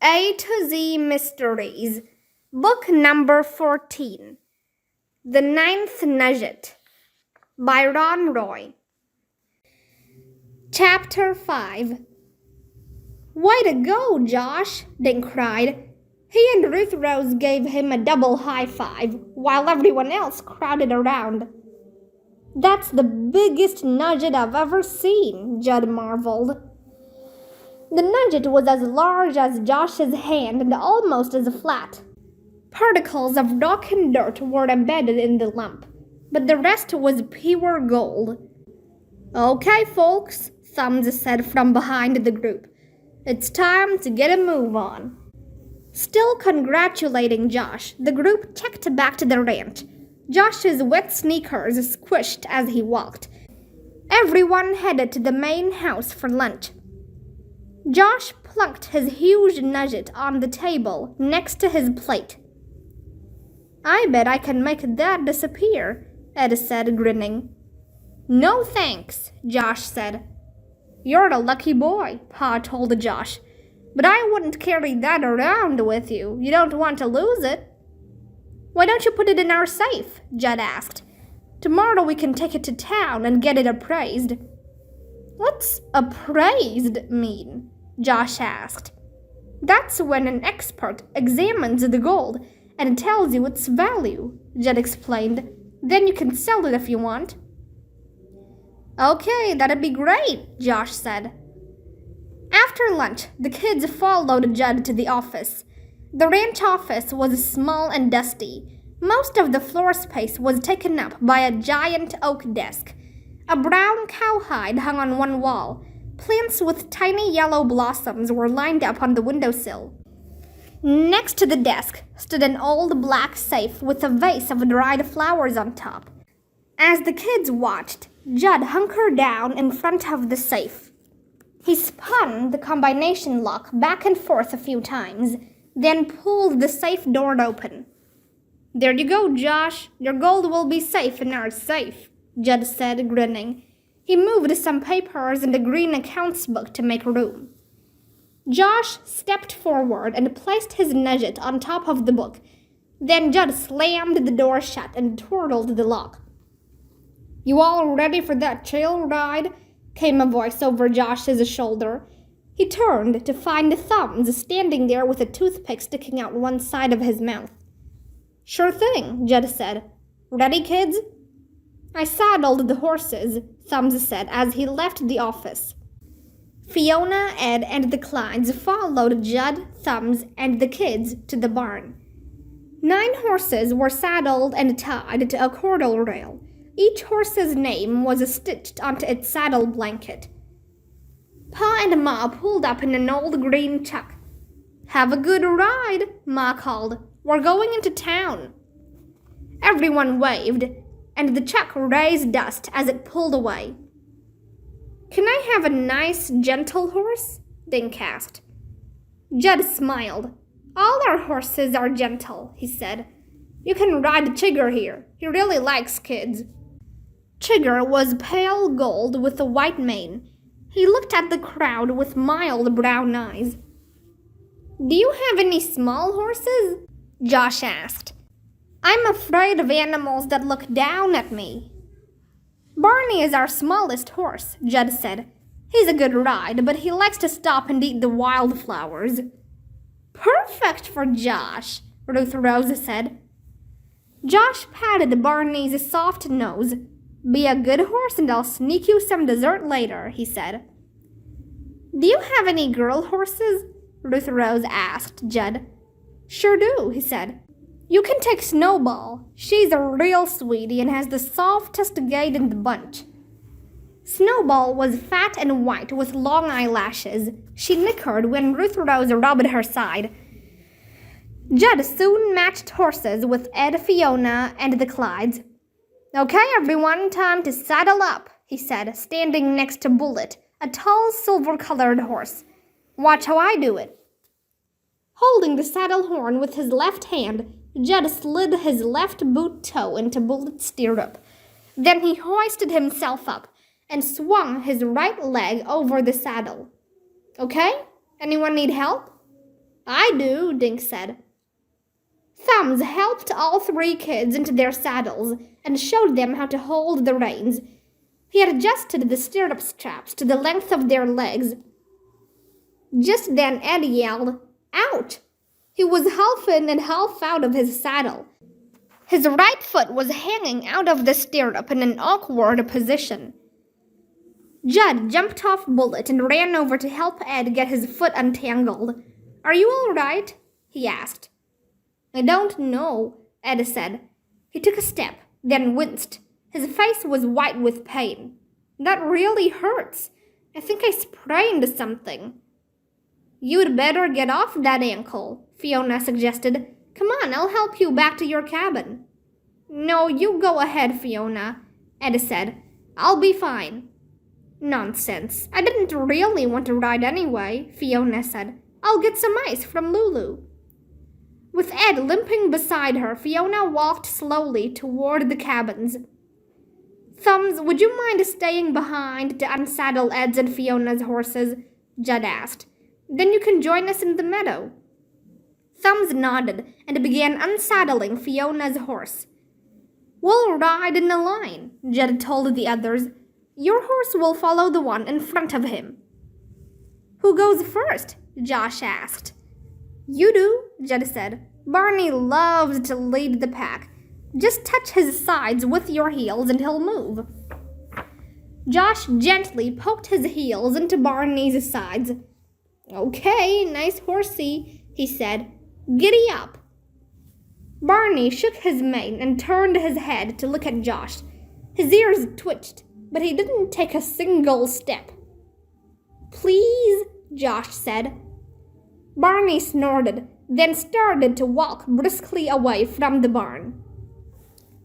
A to Z Mysteries, Book Number 14, The Ninth Nugget, by Ron Roy. Chapter 5. Way to go, Josh, Dink cried. He and Ruth Rose gave him a double high five, while everyone else crowded around. That's the biggest nugget I've ever seen, Judd marveled. The nugget was as large as Josh's hand and almost as flat. Particles of rock and dirt were embedded in the lump, but the rest was pure gold. Okay, folks, Thumbs said from behind the group. It's time to get a move on. Still congratulating Josh, the group checked back to the ranch. Josh's wet sneakers squished as he walked. Everyone headed to the main house for lunch. Josh plunked his huge nugget on the table next to his plate. I bet I can make that disappear, Ed said, grinning. No thanks, Josh said. You're a lucky boy, Pa told Josh. But I wouldn't carry that around with you. You don't want to lose it. Why don't you put it in our safe? Judd asked. Tomorrow we can take it to town and get it appraised. What's appraised mean? Josh asked. That's when an expert examines the gold and tells you its value, Judd explained. Then you can sell it if you want. Okay, that'd be great, Josh said. After lunch, the kids followed Judd to the office. The ranch office was small and dusty. Most of the floor space was taken up by a giant oak desk. A brown cowhide hung on one wall. Plants with tiny yellow blossoms were lined up on the windowsill. Next to the desk stood an old black safe with a vase of dried flowers on top. As the kids watched, Judd hunkered down in front of the safe. He spun the combination lock back and forth a few times, then pulled the safe door open. There you go, Josh. Your gold will be safe in our safe, Judd said, grinning. He moved some papers and a green accounts book to make room. Josh stepped forward and placed his nugget on top of the book. Then Judd slammed the door shut and twirled the lock. You all ready for that trail ride? Came a voice over Josh's shoulder. He turned to find Thumbs standing there with a toothpick sticking out one side of his mouth. Sure thing, Judd said. Ready, kids? I saddled the horses, Thumbs said as he left the office. Fiona, Ed, and the Clydes followed Judd, Thumbs, and the kids to the barn. 9 horses were saddled and tied to a cordle rail. Each horse's name was stitched onto its saddle blanket. Pa and Ma pulled up in an old green chuck. Have a good ride, Ma called. We're going into town. Everyone waved, and the chuck raised dust as it pulled away. Can I have a nice, gentle horse? Dink asked. Judd smiled. All our horses are gentle, he said. You can ride Chigger here. He really likes kids. Chigger was pale gold with a white mane. He looked at the crowd with mild brown eyes. Do you have any small horses? Josh asked. I'm afraid of animals that look down at me. Barney is our smallest horse, Judd said. He's a good ride, but he likes to stop and eat the wildflowers. Perfect for Josh, Ruth Rose said. Josh patted Barney's soft nose. Be a good horse and I'll sneak you some dessert later, he said. Do you have any girl horses? Ruth Rose asked Judd. Sure do, he said. You can take Snowball. She's a real sweetie and has the softest gait in the bunch. Snowball was fat and white with long eyelashes. She nickered when Ruth Rose rubbed her side. Judd soon matched horses with Ed, Fiona, and the Clydes. Okay, everyone, time to saddle up, he said, standing next to Bullet, a tall silver-colored horse. Watch how I do it. Holding the saddle horn with his left hand, Judd slid his left boot toe into Bullet's stirrup. Then he hoisted himself up and swung his right leg over the saddle. Okay? Anyone need help? I do, Dink said. Thumbs helped all three kids into their saddles and showed them how to hold the reins. He had adjusted the stirrup straps to the length of their legs. Just then Ed yelled, "Out!" He was half in and half out of his saddle. His right foot was hanging out of the stirrup in an awkward position. Judd jumped off Bullet and ran over to help Ed get his foot untangled. "Are you all right?" he asked. "I don't know," Ed said. He took a step, then winced. His face was white with pain. "That really hurts. I think I sprained something." "You'd better get off that ankle," Fiona suggested. "Come on, I'll help you back to your cabin." "No, you go ahead, Fiona," Ed said. "I'll be fine." "Nonsense. I didn't really want to ride anyway," Fiona said. "I'll get some ice from Lulu." With Ed limping beside her, Fiona walked slowly toward the cabins. "Thumbs, would you mind staying behind to unsaddle Ed's and Fiona's horses?" Judd asked. "Then you can join us in the meadow." Thumbs nodded and began unsaddling Fiona's horse. "We'll ride in a line," Judd told the others. "Your horse will follow the one in front of him." "Who goes first?" Josh asked. "You do," Judd said. "Barney loves to lead the pack. Just touch his sides with your heels and he'll move." Josh gently poked his heels into Barney's sides. "Okay, nice horsey," he said. "Giddy up." Barney shook his mane and turned his head to look at Josh. His ears twitched, but he didn't take a single step. "Please," Josh said. Barney snorted, then started to walk briskly away from the barn.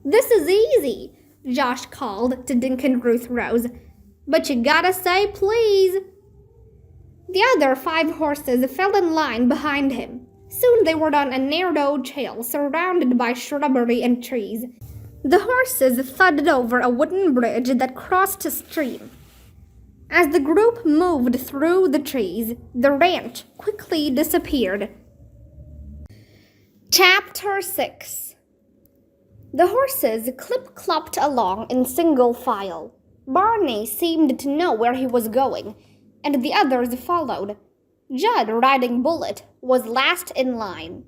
"This is easy," Josh called to Dink and Ruth Rose. "But you gotta say please." The other 5 horses fell in line behind him. Soon they were on a narrow trail surrounded by shrubbery and trees. The horses thudded over a wooden bridge that crossed a stream. As the group moved through the trees, the ranch quickly disappeared. Chapter 6. The horses clip-clopped along in single file. Barney seemed to know where he was going, and the others followed. Judd, riding Bullet, was last in line.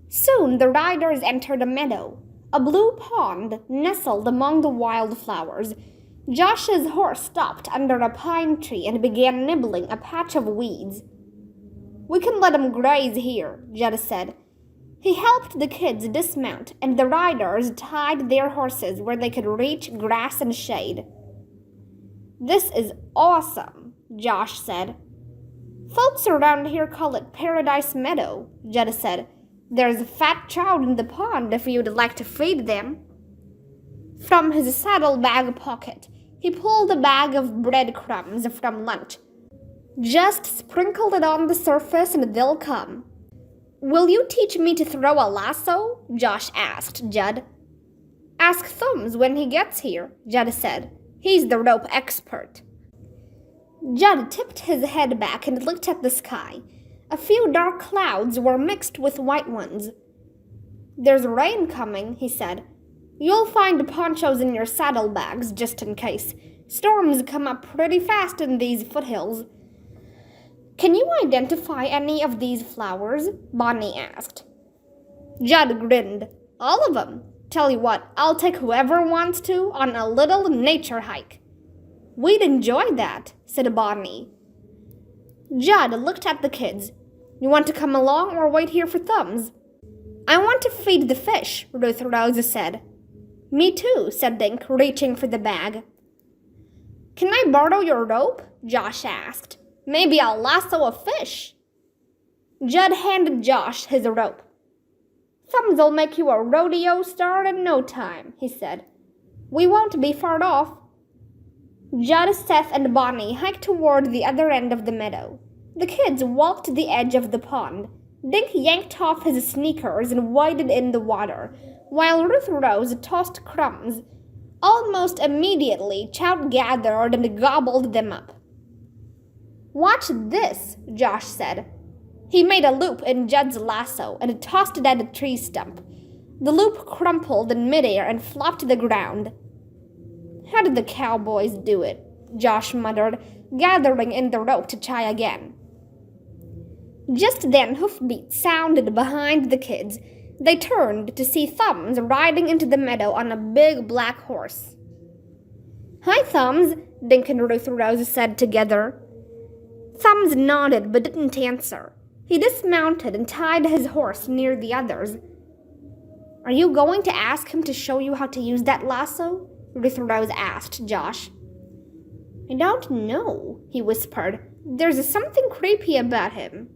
Soon the riders entered a meadow. A blue pond nestled among the wildflowers. Josh's horse stopped under a pine tree and began nibbling a patch of weeds. "We can let him graze here," Judd said. He helped the kids dismount, and the riders tied their horses where they could reach grass and shade. "This is awesome," Josh said. "Folks around here call it Paradise Meadow," Judd said. "There's fat trout in the pond if you'd like to feed them." From his saddlebag pocket, he pulled a bag of breadcrumbs from lunch. "Just sprinkle it on the surface and they'll come." "Will you teach me to throw a lasso?" Josh asked Judd. "Ask Thumbs when he gets here," Judd said. "He's the rope expert." Judd tipped his head back and looked at the sky. A few dark clouds were mixed with white ones. "There's rain coming," he said. "You'll find ponchos in your saddlebags just in case. Storms come up pretty fast in these foothills." "Can you identify any of these flowers?" Bonnie asked. Judd grinned. "All of them. Tell you what, I'll take whoever wants to on a little nature hike." "We'd enjoy that," said Bonnie. Judd looked at the kids. "You want to come along or wait here for Thumbs?" "I want to feed the fish," Ruth Rose said. "Me too," said Dink, reaching for the bag. "Can I borrow your rope?" Josh asked. "Maybe I'll lasso a fish." Judd handed Josh his rope. "Thumbs'll make you a rodeo star in no time," he said. "We won't be far off." Judd, Seth, and Bonnie hiked toward the other end of the meadow. The kids walked the edge of the pond. Dink yanked off his sneakers and waded in the water, while Ruth Rose tossed crumbs. Almost immediately, trout gathered and gobbled them up. "Watch this," Josh said. He made a loop in Judd's lasso and tossed it at a tree stump. The loop crumpled in midair and flopped to the ground. "How did the cowboys do it?" Josh muttered, gathering in the rope to try again. Just then hoofbeats sounded behind the kids. They turned to see Thumbs riding into the meadow on a big black horse. "Hi, Thumbs," Dink and Ruth Rose said together. Thumbs nodded but didn't answer. He dismounted and tied his horse near the others. "Are you going to ask him to show you how to use that lasso?" Ruth Rose asked Josh. "I don't know," he whispered. "There's something creepy about him."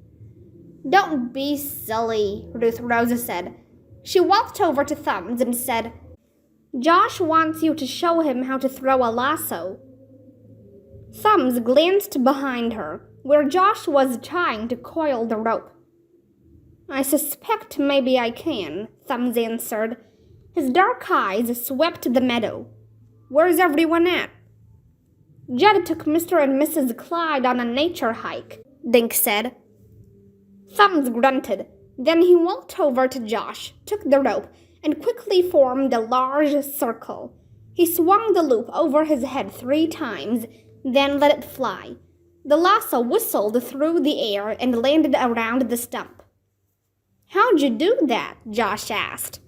"Don't be silly," Ruth Rose said. She walked over to Thumbs and said, "Josh wants you to show him how to throw a lasso." Thumbs glanced behind her, where Josh was trying to coil the rope. "I suspect maybe I can," Thumbs answered. His dark eyes swept the meadow. "Where's everyone at?" "Judd took Mr. and Mrs. Clyde on a nature hike," Dink said. Thumbs grunted. Then he walked over to Josh, took the rope, and quickly formed a large circle. He swung the loop over his head 3 times, then let it fly. The lasso whistled through the air and landed around the stump. "How'd you do that?" Josh asked.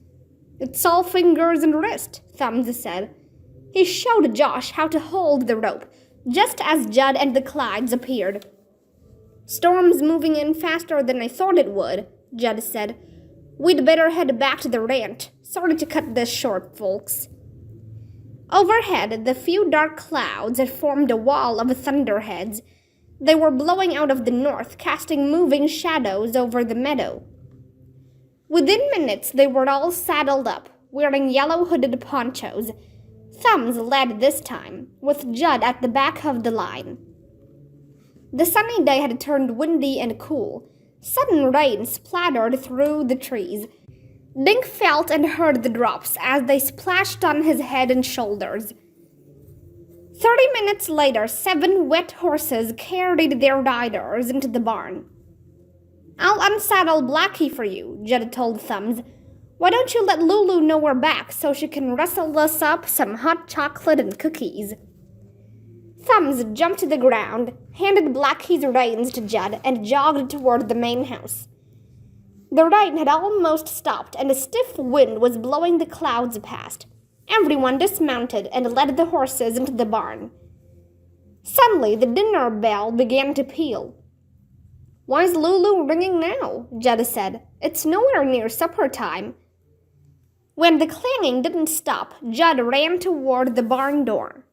"It's all fingers and wrist," Thumbs said. He showed Josh how to hold the rope, just as Judd and the Clydes appeared. "Storm's moving in faster than I thought it would," Judd said. "We'd better head back to the ranch. Sorry to cut this short, folks." Overhead, the few dark clouds had formed a wall of thunderheads. They were blowing out of the north, casting moving shadows over the meadow. Within minutes, they were all saddled up, wearing yellow hooded ponchos. Thumbs led this time, with Judd at the back of the line. The sunny day had turned windy and cool. Sudden rain splattered through the trees. Dink felt and heard the drops as they splashed on his head and shoulders. 30 minutes later, 7 wet horses carried their riders into the barn. "I'll unsaddle Blackie for you," Judd told Thumbs. "Why don't you let Lulu know we're back so she can rustle us up some hot chocolate and cookies?" Thumbs jumped to the ground, handed Blackie's reins to Judd, and jogged toward the main house. The rain had almost stopped, and a stiff wind was blowing the clouds past. Everyone dismounted and led the horses into the barn. Suddenly, the dinner bell began to peal. "Why's Lulu ringing now?" Judd said. "It's nowhere near supper time." When the clanging didn't stop, Judd ran toward the barn door.